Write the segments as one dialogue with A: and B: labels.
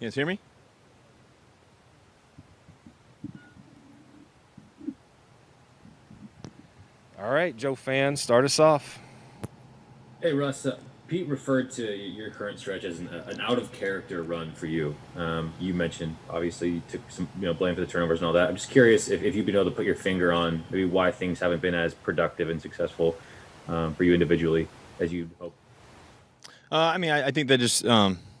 A: You guys hear me? All right, Joe fans, start us off.
B: Hey Russ, Pete referred to your current stretch as an out of character run for you. You mentioned obviously you took some blame for the turnovers and all that. I'm just curious if you've been able to put your finger on maybe why things haven't been as productive and successful for you individually as you'd hope.
A: I think that just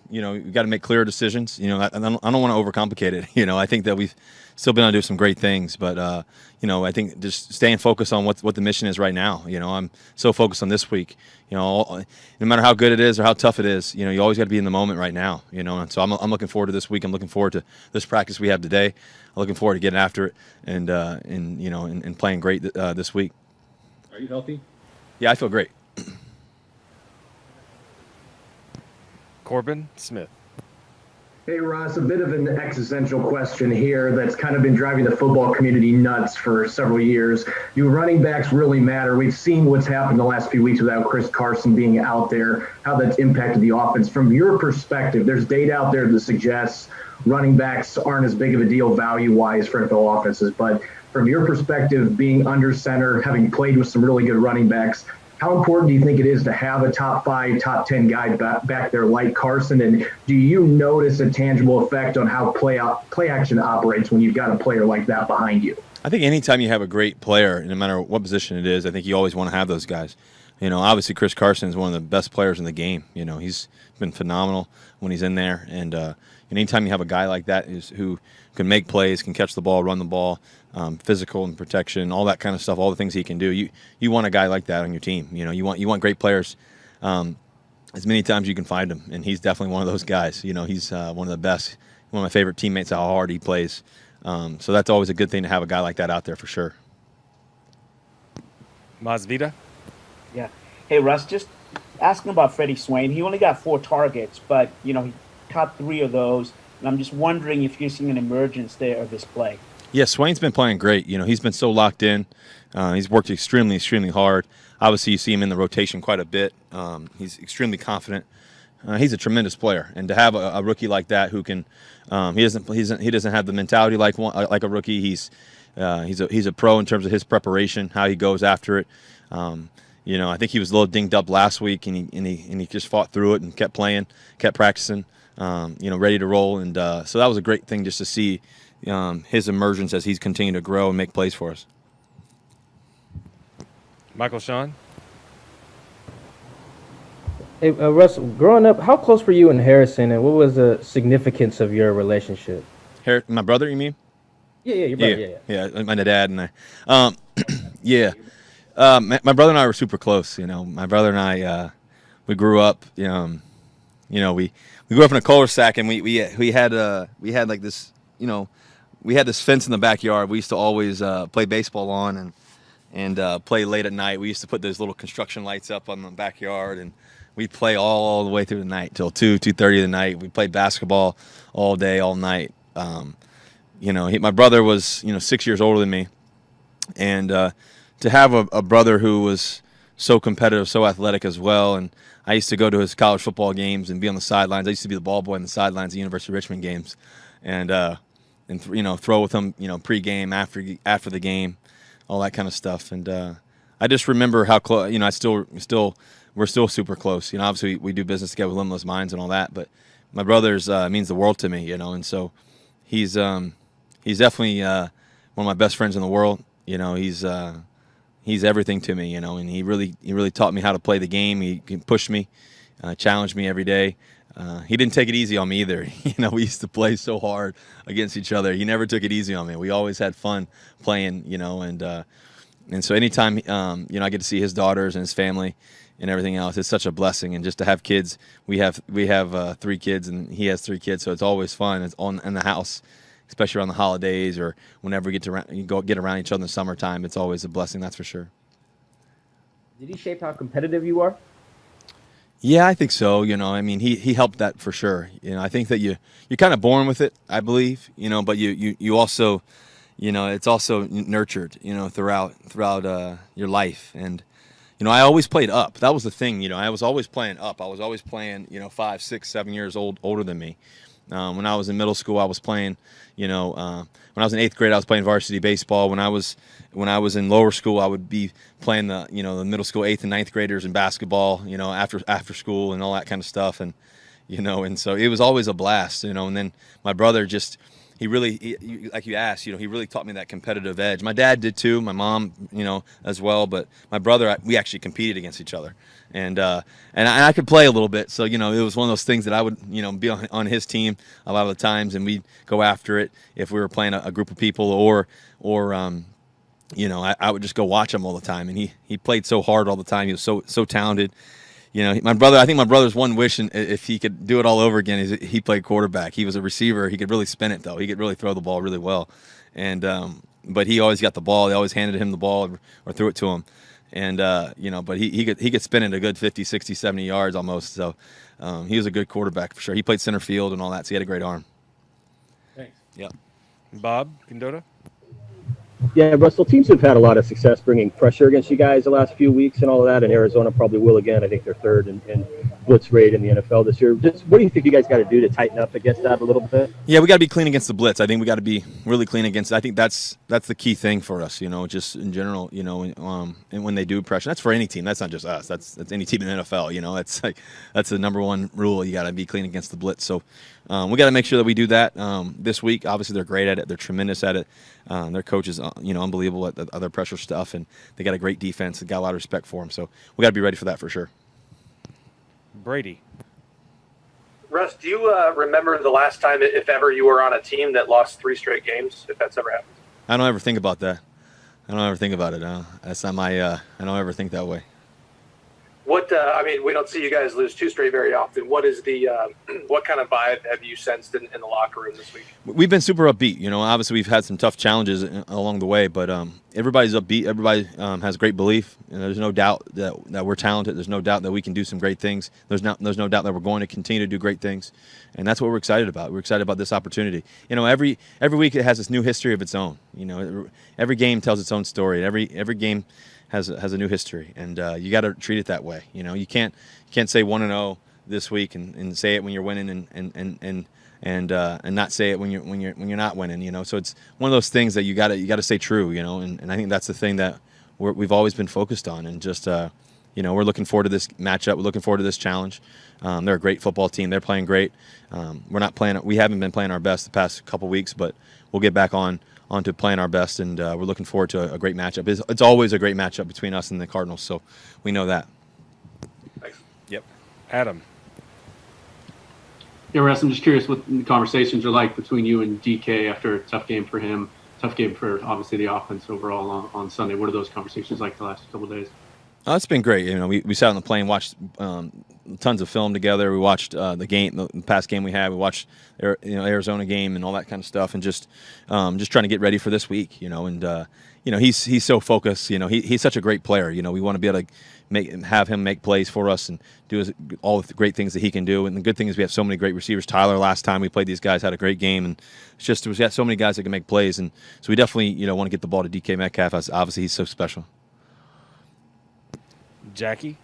A: you got to make clear decisions. I don't want to overcomplicate it. I think that we've still been able to do some great things, but I think just staying focused on what the mission is right now. I'm so focused on this week. No matter how good it is or how tough it is, you always got to be in the moment right now. And so I'm looking forward to this week. I'm looking forward to this practice we have today. I'm looking forward to getting after it and playing great this week.
B: Are you healthy?
A: Yeah, I feel great.
C: Corbin Smith.
D: Hey, Ross, a bit of an existential question here that's kind of been driving the football community nuts for several years. Do running backs really matter? We've seen what's happened the last few weeks without Chris Carson being out there, how that's impacted the offense. From your perspective, there's data out there that suggests running backs aren't as big of a deal value-wise for NFL offenses. But from your perspective, being under center, having played with some really good running backs, how important do you think it is to have a top 5, top 10 guy back there like Carson? And do you notice a tangible effect on how play action operates when you've got a player like that behind you?
A: I think anytime you have a great player, no matter what position it is, I think you always want to have those guys. Obviously Chris Carson is one of the best players in the game. He's been phenomenal when he's in there. And anytime you have a guy like that who can make plays, can catch the ball, run the ball, physical and protection, all that kind of stuff, all the things he can do, you want a guy like that on your team. You want great players as many times you can find them. And he's definitely one of those guys. He's one of the best, one of my favorite teammates, how hard he plays. So that's always a good thing to have a guy like that out there for sure.
C: Masvida.
E: Yeah. Hey, Russ, just asking about Freddie Swain. He only got 4 targets, but, he caught 3 of those. And I'm just wondering if you're seeing an emergence there of his play.
A: Yeah, Swain's been playing great. He's been so locked in. He's worked extremely, extremely hard. Obviously, you see him in the rotation quite a bit. He's extremely confident. He's a tremendous player, and to have a rookie like that who can, he doesn't have the mentality like a rookie. He's a pro in terms of his preparation, how he goes after it. I think he was a little dinged up last week, and he just fought through it and kept playing, kept practicing, ready to roll. And so that was a great thing just to see his emergence as he's continued to grow and make plays for us.
C: Michael Sean.
F: Hey, Russ, growing up, how close were you and Harrison, and what was the significance of your relationship?
A: My brother, you mean?
F: Yeah, your brother,
A: Yeah, my dad and I. Yeah. My brother and I were super close. My brother and I, we grew up. We grew up in a cul-de-sac, and we had like this. We had this fence in the backyard. We used to always play baseball on and play late at night. We used to put those little construction lights up on the backyard, and we'd play all the way through the night till 2:30 of the night. We played basketball all day, all night. My brother was 6 years older than me, and to have a brother who was so competitive, so athletic as well. And I used to go to his college football games and be on the sidelines. I used to be the ball boy on the sidelines at University of Richmond games, and throw with him, pregame, after the game, all that kind of stuff. And I just remember how close. We're still super close. Obviously we do business together with Limitless Minds and all that, but my brother's means the world to me. And so he's definitely one of my best friends in the world. He's everything to me. And he really taught me how to play the game. He pushed me, challenged me every day. He didn't take it easy on me either. We used to play so hard against each other. He never took it easy on me. We always had fun playing, and so anytime, I get to see his daughters and his family and everything else, it's such a blessing. And just to have kids, we have 3 kids, and he has 3 kids, so it's always fun. It's in the house, especially around the holidays or whenever we get around each other in the summertime. It's always a blessing, that's for sure.
F: Did he shape how competitive you are?
A: Yeah, I think so. He helped that for sure. I think that you're kind of born with it, I believe. But you also, it's also nurtured. Throughout your life. And I always played up. That was the thing. I was always playing up. I was always playing 5, 6, 7 years older than me. When I was in middle school, I was playing, when I was in 8th grade, I was playing varsity baseball. When I was in lower school, I would be playing the middle school 8th and 9th graders in basketball, after school and all that kind of stuff. And, and so it was always a blast, and then my brother just, like you asked, he really taught me that competitive edge. My dad did too, my mom, as well. But my brother, we actually competed against each other, and I could play a little bit. So it was one of those things that I would be on his team a lot of the times, and we'd go after it if we were playing a group of people, or I would just go watch him all the time. And he played so hard all the time. He was so talented. My brother, I think my brother's one wish, and if he could do it all over again, is he played quarterback. He was a receiver. He could really spin it, though. He could really throw the ball really well. And but he always got the ball. They always handed him the ball or threw it to him. And but he could spin it a good 50, 60, 70 yards almost. So he was a good quarterback for sure. He played center field and all that, so he had a great arm.
B: Thanks.
A: Yep.
C: Bob Condotta?
G: Yeah, Russell, teams have had a lot of success bringing pressure against you guys the last few weeks and all of that, and Arizona probably will again. I think they're third in blitz rate in the NFL this year. Just what do you think you guys got to do to tighten up against that a little bit?
A: Yeah, we got to be clean against the blitz. I think we got to be really clean against it. I think that's the key thing for us, just in general, and when they do pressure. That's for any team. That's not just us. That's any team in the NFL, that's the number one rule. You got to be clean against the blitz. So we got to make sure that we do that this week. Obviously, they're great at it. They're tremendous at it. Their coach is, unbelievable at the other pressure stuff, and they got a great defense and got a lot of respect for them. So we got to be ready for that for sure.
C: Brady.
H: Russ, do you remember the last time, if ever, you were on a team that lost 3 straight games, if that's ever happened?
A: I don't ever think about that. I don't ever think about it. That's not my I don't ever think that way.
H: What we don't see you guys lose 2 straight very often. What is the what kind of vibe have you sensed in the locker room this week?
A: We've been super upbeat. Obviously we've had some tough challenges along the way, but everybody's upbeat. Everybody has great belief, and there's no doubt that we're talented. There's no doubt that we can do some great things. There's no doubt that we're going to continue to do great things, and that's what we're excited about. We're excited about this opportunity. Every week it has this new history of its own. Every game tells its own story. Every game has a new history, and you got to treat it that way. You can't say 1-0 this week and say it when you're winning and not say it when you're not winning. So it's one of those things that you got to stay true. And I think that's the thing that we've always been focused on, and just we're looking forward to this matchup. We're looking forward to this challenge. They're a great football team. They're playing great. We haven't been playing our best the past couple weeks, but we'll get back on to playing our best, and we're looking forward to a great matchup. It's always a great matchup between us and the Cardinals, so we know that.
H: Thanks.
C: Yep. Adam.
I: Yeah, Russ, I'm just curious what the conversations are like between you and DK after a tough game for him, tough game for obviously the offense overall on Sunday. What are those conversations like the last couple of days?
A: It's been great. We sat on the plane, watched tons of film together. We watched the past game we had. We watched Arizona game and all that kind of stuff, and just trying to get ready for this week. And he's so focused. He's such a great player. We want to be able to have him make plays for us and do all the great things that he can do. And the good thing is we have so many great receivers. Tyler, last time we played these guys, had a great game, and it's just we've got so many guys that can make plays. And so we definitely want to get the ball to DK Metcalf. Obviously, he's so special.
C: Jackie?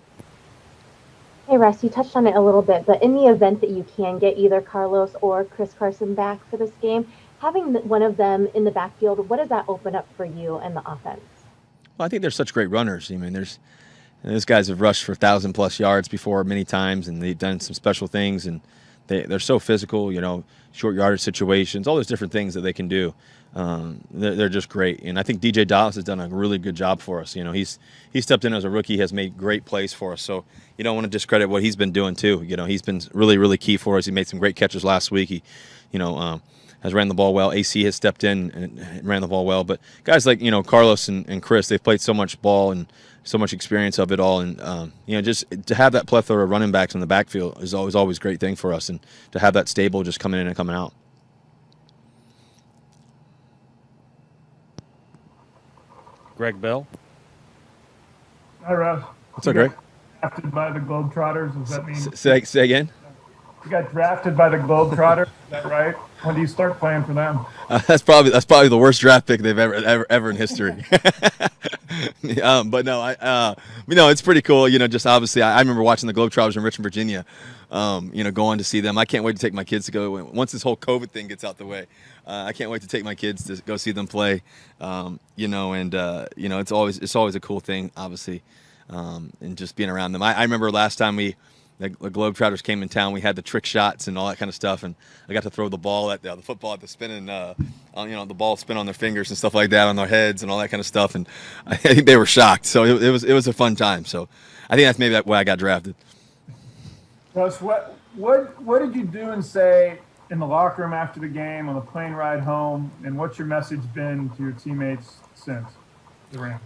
J: Hey, Russ, you touched on it a little bit, but in the event that you can get either Carlos or Chris Carson back for this game, having one of them in the backfield, what does that open up for you and the offense?
A: Well, I think they're such great runners. Those guys have rushed for 1,000+ yards before many times, and they've done some special things, and they're so physical, short yardage situations, all those different things that they can do. They're just great, and I think DJ Dallas has done a really good job for us. He stepped in as a rookie, has made great plays for us. So you don't want to discredit what he's been doing too. He's been really, really key for us. He made some great catches last week. He, has ran the ball well. AC has stepped in and ran the ball well. But guys like Carlos and Chris, they've played so much ball and so much experience of it all, and just to have that plethora of running backs in the backfield is always a great thing for us, and to have that stable just coming in and coming out.
C: Greg Bell.
K: Hi, Russ.
A: What's up, Greg?
K: Drafted by the Globetrotters. Does that mean
A: Say again?
K: you got drafted by the Globetrotters? Is that right? When do you start playing for them?
A: That's probably the worst draft pick they've ever in history. But no, it's pretty cool. Just obviously, I remember watching the Globetrotters in Richmond, Virginia, going to see them. I can't wait to take my kids to go once this whole COVID thing gets out the way. I can't wait to take my kids to go see them play. It's always a cool thing, obviously, and just being around them. I remember last time the Globetrotters came in town, we had the trick shots and all that kind of stuff, and I got to throw the ball at the football at the spinning, the ball spin on their fingers and stuff like that on their heads and all that kind of stuff, and I think they were shocked. So it was a fun time. So I think that's maybe why I got drafted.
K: Russ, what did you do and say in the locker room after the game, on the plane ride home, and what's your message been to your teammates since the Rams?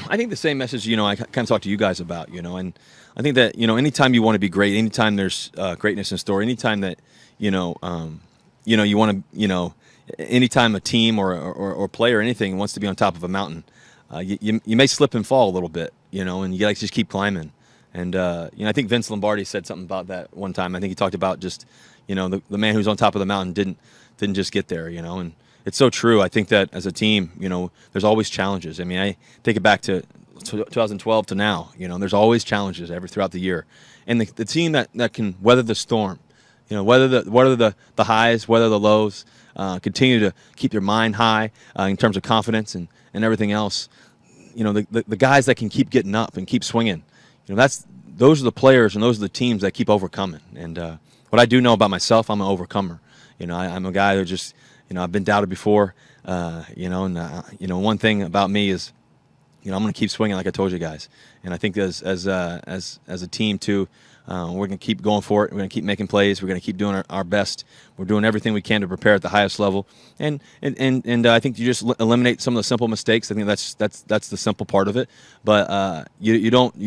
A: I think the same message, I kind of talked to you guys about, and I think that, anytime you want to be great, anytime there's greatness in store, anytime that, you want to, anytime a team or player or anything wants to be on top of a mountain, you may slip and fall a little bit, and you got to just keep climbing. And, I think Vince Lombardi said something about that one time. I think he talked about just, the man who's on top of the mountain didn't just get there, and it's so true. I think that as a team, there's always challenges. I mean, I take it back to 2012 to now, there's always challenges throughout the year. And the team that can weather the storm, weather the highs, weather the lows, continue to keep your mind high in terms of confidence and everything else, the guys that can keep getting up and keep swinging, those are the players and those are the teams that keep overcoming. And what I do know about myself, I'm an overcomer. I'm a guy that just, I've been doubted before, one thing about me is, I'm going to keep swinging like I told you guys. And I think as a team too, we're going to keep going for it. We're going to keep making plays. We're going to keep doing our best. We're doing everything we can to prepare at the highest level. And I think you just eliminate some of the simple mistakes. I think that's the simple part of it. But you don't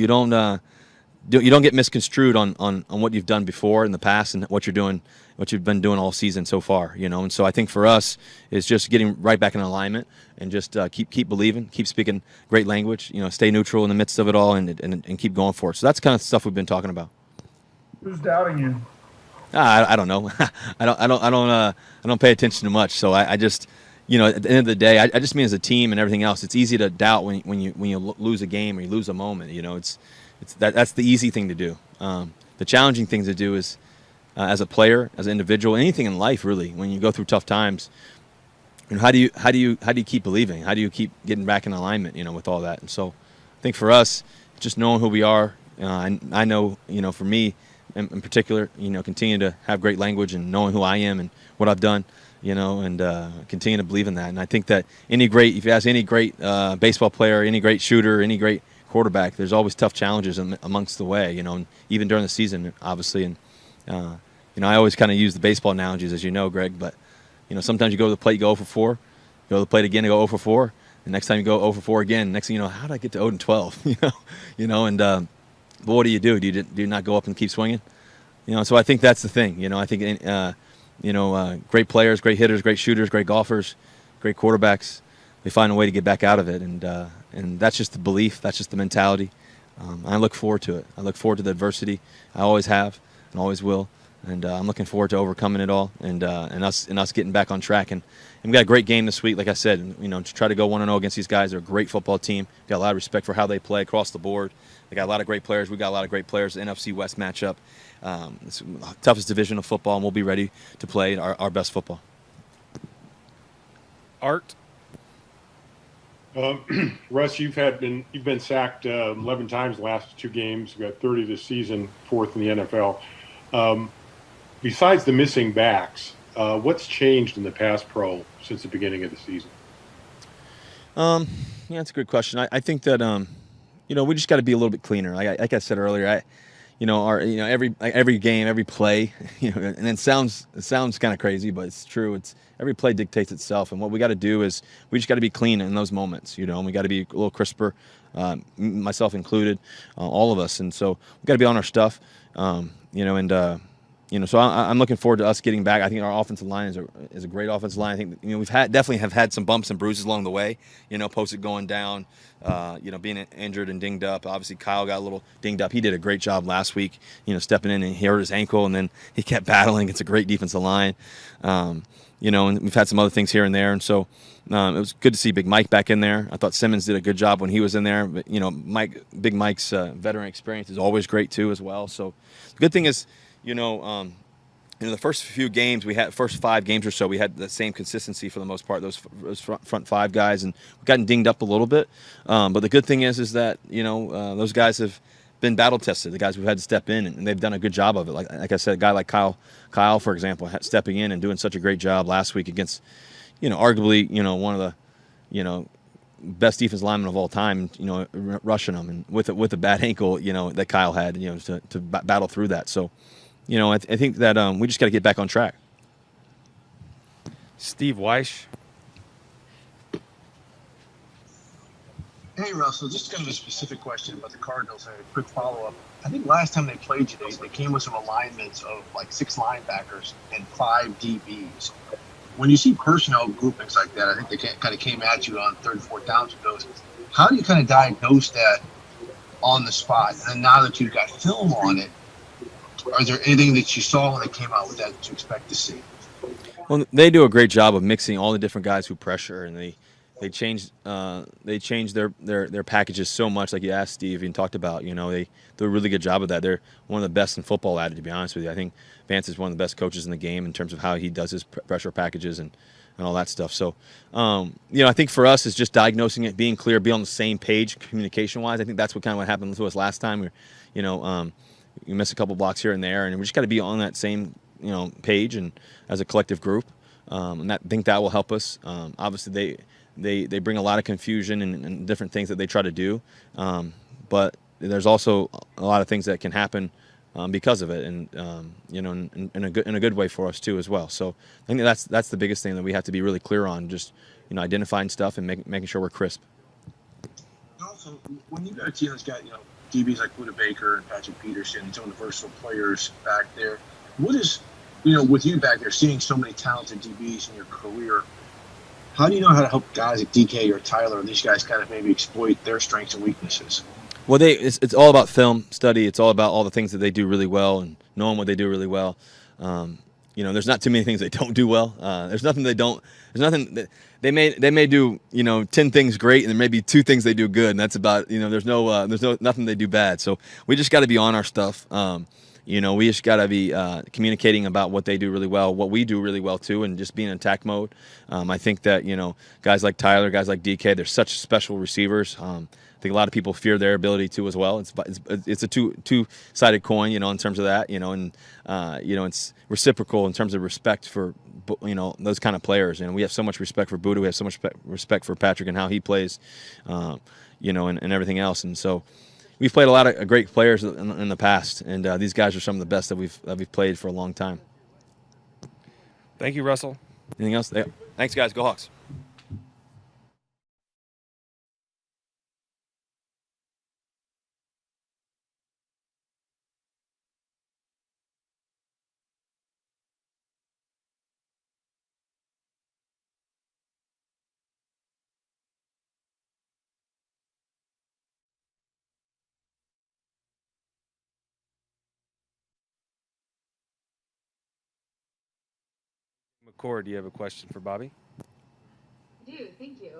A: get misconstrued on what you've done before in the past and what you've been doing all season so far, And so I think for us is just getting right back in alignment and just keep believing, keep speaking great language, stay neutral in the midst of it all and keep going for it. So that's kind of stuff we've been talking about.
K: Who's doubting you?
A: I don't know. I don't pay attention to much. So I just, at the end of the day, I just mean as a team and everything else, it's easy to doubt when you lose a game or you lose a moment. That's the easy thing to do. The challenging thing to do is, as a player, as an individual, anything in life really, when you go through tough times, how do you keep believing? How do you keep getting back in alignment, with all that? And so, I think for us, just knowing who we are, I know, for me in particular, continue to have great language and knowing who I am and what I've done, and continue to believe in that. And I think that if you ask any great baseball player, any great shooter, any great quarterback, there's always tough challenges amongst the way, and even during the season, obviously. And I always kind of use the baseball analogies, as you know, Greg. But sometimes you go to the plate, you go 0 for 4. You go to the plate again, you go 0 for 4. The next time you go 0 for 4 again. Next thing you know, how did I get to 0 and 12? But what do you do? Do you not go up and keep swinging? So I think that's the thing. I think great players, great hitters, great shooters, great golfers, great quarterbacks, they find a way to get back out of it, and that's just the belief, that's just the mentality. I look forward to it. I look forward to the adversity. I always have and always will, and I'm looking forward to overcoming it all and us getting back on track. And we got a great game this week, like I said. To try to go 1-0 against these guys. They're a great football team. Got a lot of respect for how they play across the board. They got a lot of great players. We got a lot of great players. The NFC West matchup. It's the toughest division of football, and we'll be ready to play our best football.
C: Art.
L: Russ, you've been sacked 11 times the last 2 games. You've got 30 this season, 4th in the NFL. Besides the missing backs, what's changed in the pass pro since the beginning of the season?
A: Yeah, that's a good question. I think that we just got to be a little bit cleaner. Like I said earlier, every game, every play, and it sounds kind of crazy, but it's true. It's every play dictates itself, and what we got to do is we just got to be clean in those moments, and we got to be a little crisper, myself included, all of us, and so we got to be on our stuff, So I'm looking forward to us getting back. I think our offensive line is a great offensive line. I think we've definitely had some bumps and bruises along the way. Posted going down, being injured and dinged up. Obviously, Kyle got a little dinged up. He did a great job last week, stepping in, and he hurt his ankle, and then he kept battling. It's a great defensive line, and we've had some other things here and there, and so it was good to see Big Mike back in there. I thought Simmons did a good job when he was in there, but Big Mike's veteran experience is always great too as well. So the good thing is, the first few games first 5 games or so, we had the same consistency for the most part. Those front 5 guys, and we've gotten dinged up a little bit. But the good thing is that those guys have been battle tested. The guys who've had to step in, and they've done a good job of it. Like I said, a guy like Kyle, for example, stepping in and doing such a great job last week against, arguably, one of the, best defense linemen of all time, rushing them, and with a bad ankle, that Kyle had, to battle through that. So, I think that we just got to get back on track.
C: Steve Weish.
M: Hey, Russell, just kind of a specific question about the Cardinals and a quick follow-up. I think last time they played you, they came with some alignments of like 6 linebackers and 5 DBs. When you see personnel groupings like that, I think they kind of came at you on 3rd and 4th downs with those. How do you kind of diagnose that on the spot? And then now that you've got film on it, are there anything that you saw when they came out with that you expect to see?
A: Well, they do a great job of mixing all the different guys who pressure, and they change their packages so much, like you asked Steve and talked about. They do a really good job of that. They're one of the best in football at it, to be honest with you. I think Vance is one of the best coaches in the game in terms of how he does his pressure packages and all that stuff. So, I think for us, it's just diagnosing it, being clear, be on the same page communication-wise. I think that's what happened to us last time. We missed a couple blocks here and there, and we just got to be on that same page and as a collective group. And I think that will help us. Obviously, they bring a lot of confusion and different things that they try to do, but there's also a lot of things that can happen because of it, and in a good way for us too as well. So I think that's the biggest thing that we have to be really clear on, just identifying stuff and making sure we're crisp.
M: Also, when you got a team that's got DBs like Buda Baker and Patrick Peterson, some of the versatile players back there, what is with you back there seeing so many talented DBs in your career? How do you know how to help guys like DK or Tyler and these guys kind of maybe exploit their strengths and weaknesses?
A: Well, it's all about film study. It's all about all the things that they do really well and knowing what they do really well. There's not too many things they don't do well. There's nothing they don't. There's nothing that they may do. 10 things great, and there may be 2 things they do good, and that's about. There's nothing they do bad. So we just got to be on our stuff. We just got to be communicating about what they do really well, what we do really well too, and just being in attack mode. I think that guys like Tyler, guys like DK, they're such special receivers. I think a lot of people fear their ability to as well. It's a two-sided coin, in terms of that, and it's reciprocal in terms of respect for those kind of players. And we have so much respect for Buda, we have so much respect for Patrick and how he plays, and everything else. And so we've played a lot of great players in the past, and these guys are some of the best that we've played for a long time.
C: Thank you, Russell.
A: Anything else? Yeah. Thanks, guys. Go Hawks.
C: McCord, do you have a question for Bobby?
N: I do, thank you.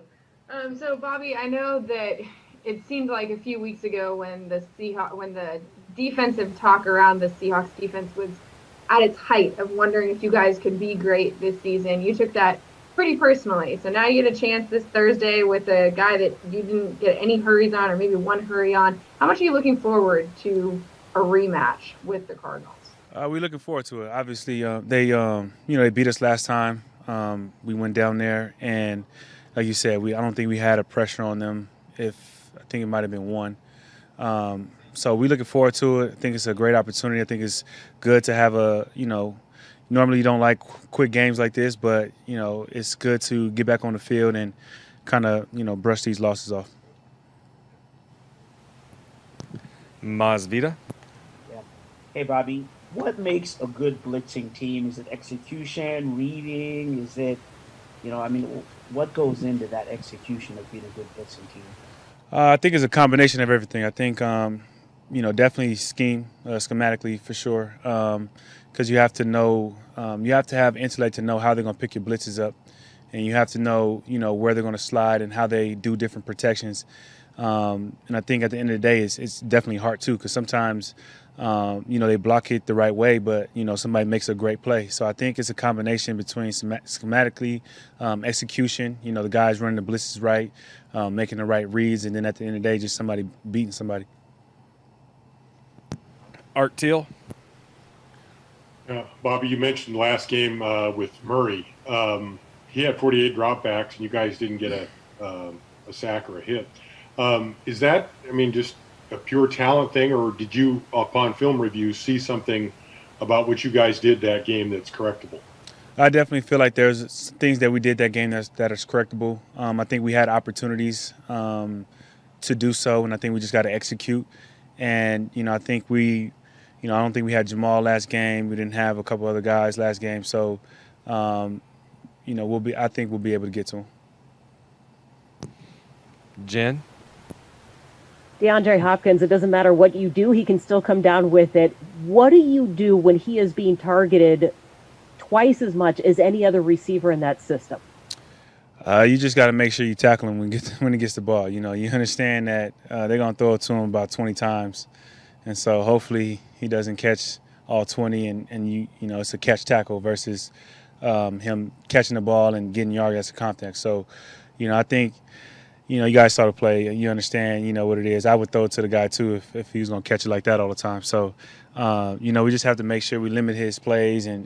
N: So Bobby, I know that it seemed like a few weeks ago when the defensive talk around the Seahawks defense was at its height of wondering if you guys could be great this season, you took that pretty personally. So now you get a chance this Thursday with a guy that you didn't get any hurries on, or maybe one hurry on. How much are you looking forward to a rematch with the Cardinals?
C: We're looking forward to it. Obviously, they beat us last time. We went down there, and like you said, I don't think we had a pressure on them. I think it might have been one. So we're looking forward to it. I think it's a great opportunity. I think it's good to have normally you don't like quick games like this, but, it's good to get back on the field and kind of, brush these losses off.
E: Yeah.
C: Masvita?
E: Hey, Bobby. What makes a good blitzing team? Is it execution, reading? Is it, what goes into that execution of being a good blitzing team?
C: I think it's a combination of everything. I think, definitely schematically for sure, because you have to know, you have to have intellect to know how they're going to pick your blitzes up, and you have to know, where they're going to slide and how they do different protections. And I think at the end of the day, it's definitely hard too, because sometimes they block it the right way, but, somebody makes a great play. So I think it's a combination between schematically, execution, the guys running the blitzes right, making the right reads, and then at the end of the day, just somebody beating somebody.
O: Art Teal.
L: Bobby, you mentioned last game with Murray. He had 48 dropbacks, and you guys didn't get a sack or a hit. Is that, just a pure talent thing, or did you, upon film review, see something about what you guys did that game that's correctable?
C: I definitely feel like there's things that we did that game that is correctable. I think we had opportunities to do so, and I think we just got to execute. And, I think I don't think we had Jamal last game. We didn't have a couple other guys last game. So, I think we'll be able to get to them.
O: Jen?
P: DeAndre Hopkins, it doesn't matter what you do, he can still come down with it. What do you do when he is being targeted twice as much as any other receiver in that system?
C: You just got to make sure you tackle him when he gets the ball. You understand that they're going to throw it to him about 20 times. And so hopefully he doesn't catch all 20 and it's a catch tackle versus him catching the ball and getting yards as a contact. So, I think, you guys saw the play. You understand, what it is. I would throw it to the guy, too, if he was going to catch it like that all the time. So, we just have to make sure we limit his plays and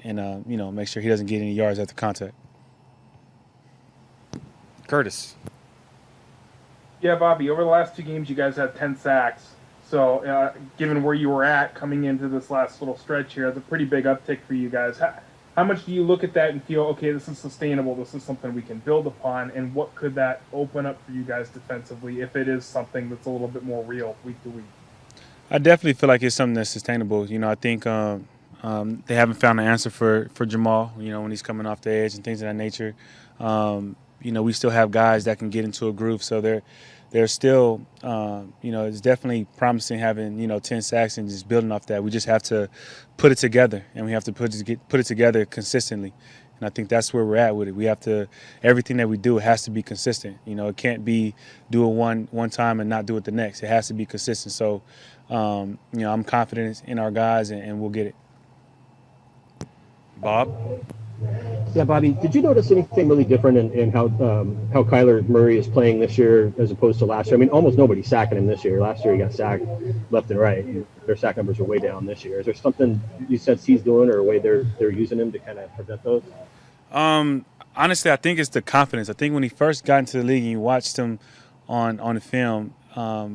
C: make sure he doesn't get any yards after contact.
O: Curtis.
Q: Yeah, Bobby, over the last 2 games, you guys had 10 sacks. So, given where you were at coming into this last little stretch here, it's a pretty big uptick for you guys. How much do you look at that and feel, okay, this is sustainable, this is something we can build upon, and what could that open up for you guys defensively if it is something that's a little bit more real week to week?
C: I definitely feel like it's something that's sustainable. I think they haven't found an answer for Jamal, when he's coming off the edge and things of that nature. We still have guys that can get into a groove, so they're still, it's definitely promising having, 10 sacks and just building off that. We just have to put it together, and we have to put it together consistently. And I think that's where we're at with it. We have to, everything that we do, it has to be consistent. It can't be do it one time and not do it the next. It has to be consistent. So, I'm confident in our guys, and we'll get it.
O: Bob?
G: Yeah, Bobby, did you notice anything really different in how Kyler Murray is playing this year as opposed to last year? Almost nobody's sacking him this year. Last year he got sacked left and right. Their sack numbers are way down this year. Is there something you sense he's doing or a way they're using him to kind of prevent those?
C: Honestly, I think it's the confidence. I think when he first got into the league and you watched him on the film,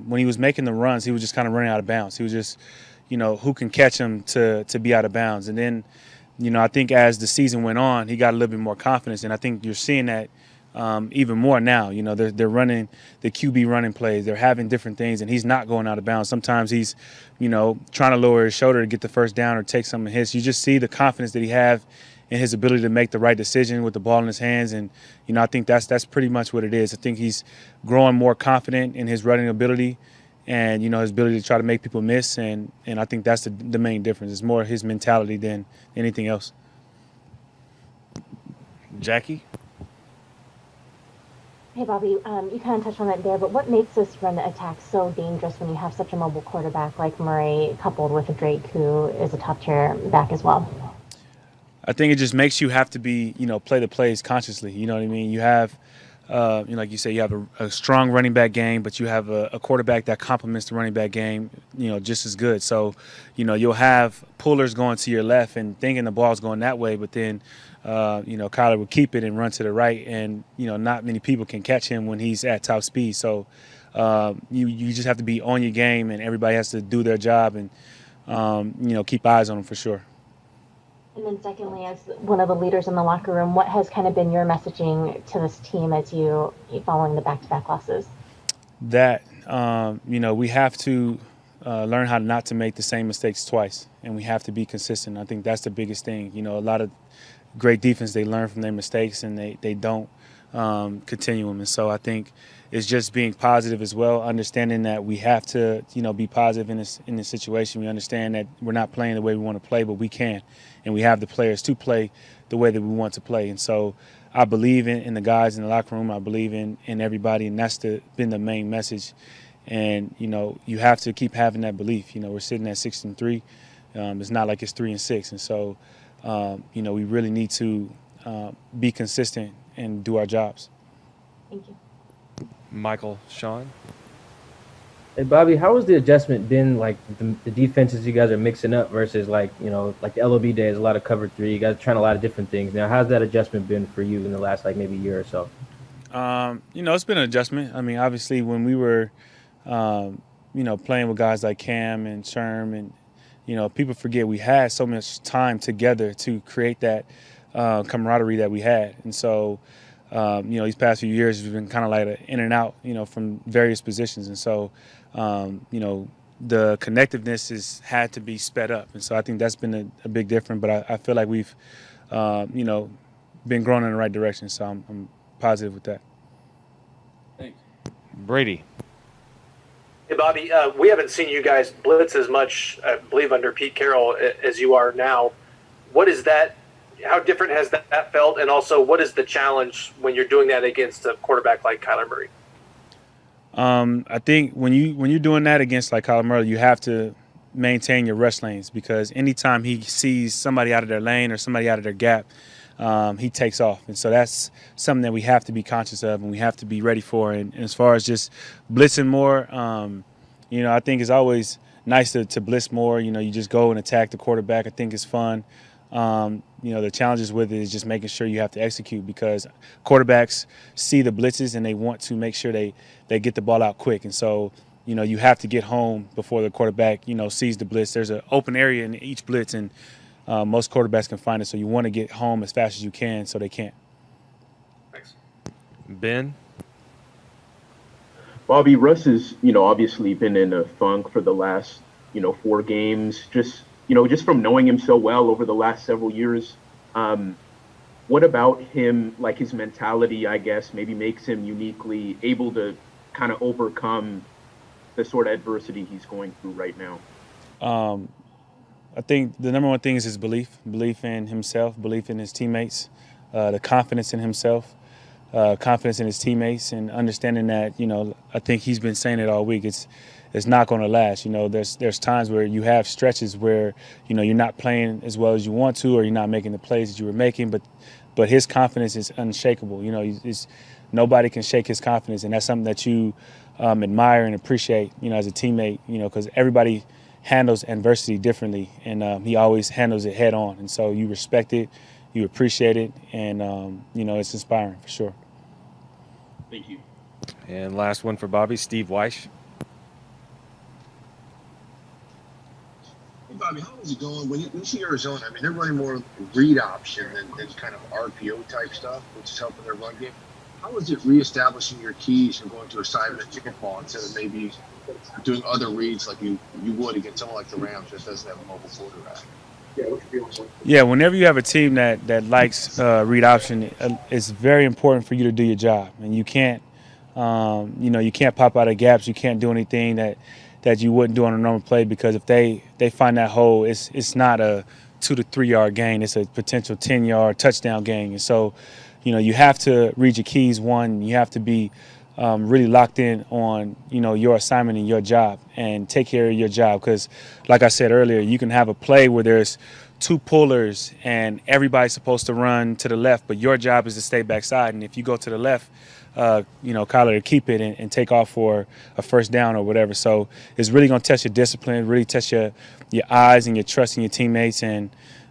C: when he was making the runs, he was just kind of running out of bounds. He was just, who can catch him to be out of bounds. And then, I think as the season went on, he got a little bit more confidence, and I think you're seeing that even more now. They're running the QB running plays. They're having different things, and he's not going out of bounds. Sometimes he's, trying to lower his shoulder to get the first down or take some of his. You just see the confidence that he have in his ability to make the right decision with the ball in his hands, and I think that's pretty much what it is. I think he's growing more confident in his running ability. And, his ability to try to make people miss. And I think that's the main difference. It's more his mentality than anything else.
O: Jackie?
J: Hey, Bobby, you kind of touched on it there, but what makes this run attack so dangerous when you have such a mobile quarterback like Murray coupled with Drake, who is a top-tier back as well?
C: I think it just makes you have to be, play the plays consciously. You know what I mean? You have like you say, you have a strong running back game, but you have a quarterback that complements the running back game, just as good. So, you'll have pullers going to your left and thinking the ball's going that way, but then, Kyler will keep it and run to the right, and, not many people can catch him when he's at top speed. So, you just have to be on your game, and everybody has to do their job and, keep eyes on him for sure.
J: And then secondly, as one of the leaders in the locker room, what has kind of been your messaging to this team as you following the back-to-back losses?
C: That, we have to learn how not to make the same mistakes twice, and we have to be consistent. I think that's the biggest thing. A lot of great defense, they learn from their mistakes, and they don't continue them. And so I think it's just being positive as well, understanding that we have to, be positive in this situation. We understand that we're not playing the way we want to play, but we can. And we have the players to play the way that we want to play. And so I believe in the guys in the locker room. I believe in everybody, and that's been the main message. And, you have to keep having that belief. We're sitting at 6-3. It's not like it's 3-6. And so, we really need to be consistent and do our jobs.
J: Thank you.
O: Michael, Sean.
F: Hey, Bobby, how has the adjustment been, like the defenses you guys are mixing up versus like the LOB days, a lot of cover 3, you guys are trying a lot of different things. Now, how's that adjustment been for you in the last maybe year or so?
C: It's been an adjustment. I mean, obviously when we were, playing with guys like Cam and Sherm and, people forget we had so much time together to create that camaraderie that we had. And so, these past few years have been kind of like an in and out, from various positions. And so, the connectiveness has had to be sped up. And so I think that's been a big difference. But I feel like we've, been growing in the right direction. So I'm positive with that.
O: Thanks. Brady.
H: Hey, Bobby, we haven't seen you guys blitz as much, I believe, under Pete Carroll as you are now. What is that? How different has that felt? And also, what is the challenge when you're doing that against a quarterback like Kyler Murray?
C: I think when you're doing that against like Kyler Murray, you have to maintain your rush lanes, because anytime he sees somebody out of their lane or somebody out of their gap, he takes off. And so that's something that we have to be conscious of and we have to be ready for. And as far as just blitzing more, I think it's always nice to blitz more. You just go and attack the quarterback. I think it's fun. The challenges with it is just making sure you have to execute, because quarterbacks see the blitzes and they want to make sure they get the ball out quick. And so, you have to get home before the quarterback, sees the blitz. There's an open area in each blitz, and most quarterbacks can find it. So you want to get home as fast as you can so they can't.
H: Thanks.
O: Ben?
G: Bobby, Russ has, obviously been in a funk for the last, 4 games. Just from knowing him so well over the last several years, what about him, like his mentality, I guess, maybe makes him uniquely able to kind of overcome the sort of adversity he's going through right now?
C: I think the number one thing is his belief in himself, belief in his teammates, the confidence in himself, confidence in his teammates, and understanding that, I think he's been saying it all week. It's not going to last. There's times where you have stretches where, you're not playing as well as you want to, or you're not making the plays that you were making, but his confidence is unshakable. Nobody can shake his confidence, and that's something that you admire and appreciate, as a teammate, because everybody handles adversity differently, and he always handles it head on. And so you respect it, you appreciate it, and, it's inspiring for sure.
G: Thank you.
O: And last one for Bobby, Steve Weish.
M: Hey, Bobby, how is it going? When you see Arizona, I mean, they're running more read option than kind of RPO type stuff, which is helping their run game. How is it reestablishing your keys and going to assignment football instead of maybe doing other reads like you would against someone like the Rams that doesn't have a mobile quarterback?
C: Yeah, whenever you have a team that likes read option, it's very important for you to do your job, and you can't, you can't pop out of gaps. You can't do anything that you wouldn't do on a normal play, because if they find that hole, it's not a 2 to 3 yard gain. It's a potential 10-yard touchdown gain. And so, you have to read your keys. One, you have to be really locked in on, your assignment and your job, and take care of your job. Because like I said earlier, you can have a play where there's 2 pullers and everybody's supposed to run to the left, but your job is to stay backside. And if you go to the left, Kyler to keep it and take off for a first down or whatever. So it's really going to test your discipline, really test your eyes and your trust in your teammates. And,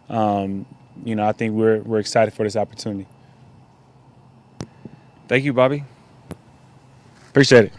C: I think we're excited for this opportunity.
O: Thank you, Bobby.
C: Appreciate it.